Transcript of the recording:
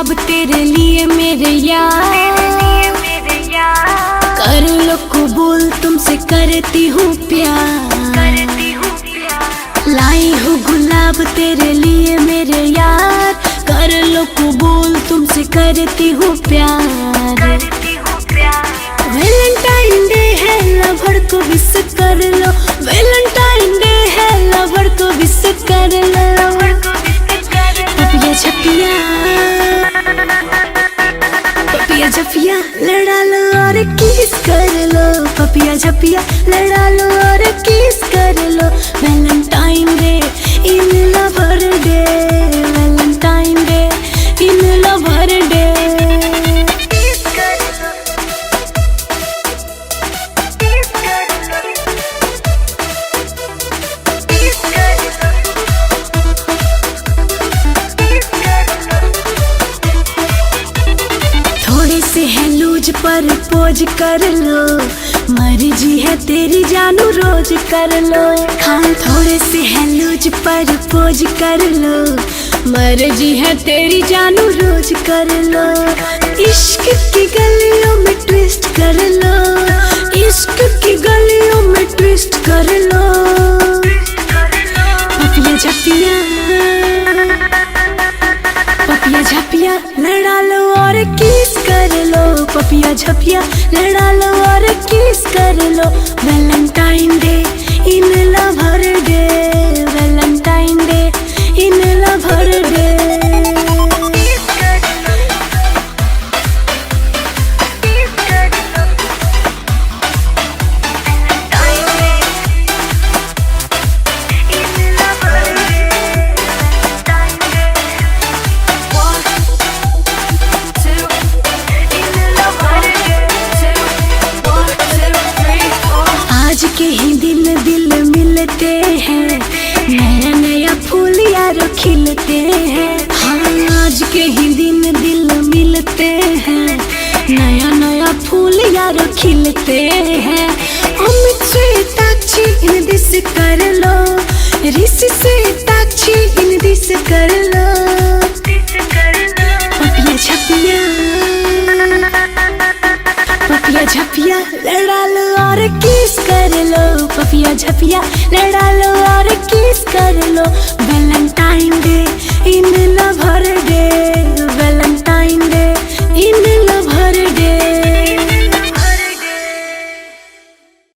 गुलाब तेरे लिए मेरे यार, कर लो कबूल तुमसे करती हूँ प्यार। लाई हूँ गुलाब तेरे लिए मेरे यार, कर लो कबूल तुमसे करती हूँ प्यार। वैलेंटाइन डे है लवर को विश कर लो, वैलेंटाइन डे है लवर को विश कर लो। पपिया झपिया पपिया झपिया लड़ा लो और किस कर लो, पपिया झपिया लड़ा लो और किस कर लो। Valentine day in lover day, Valentine day in lover day. थोड़े से है लूज पर पोज कर लो, मर्जी है तेरी जानू रोज कर लो। हाँ थोड़े से है लूज पर पोज कर लो, मर्जी है तेरी जानू रोज कर लो। इश्क की गलियों में ट्विस्ट कर लो, इश्क की गलियों में ट्विस्ट कर लो। पपिया झपिया पपिया झपिया लड़ा लो और किस कर लो, पपिया झपिया लड़ा लो और किस कर लो। Valentine day in lover day, Valentine day in lover day. आज के ही दिन दिल मिलते हैं, नया नया फूल यार खिलते हैं। हाँ आज के ही दिन दिल मिलते हैं, नया नया फूल यार खिलते हैं। अमित से ताक्षी इन दिस कर लो, ऋषि से ताक्षी इन दिस कर लो। पपिया झपिया पपिया झपिया लड़ा लो और किस कर लो, पपिया झपिया लड़ा लो और किस कर लो। वैलेंटाइन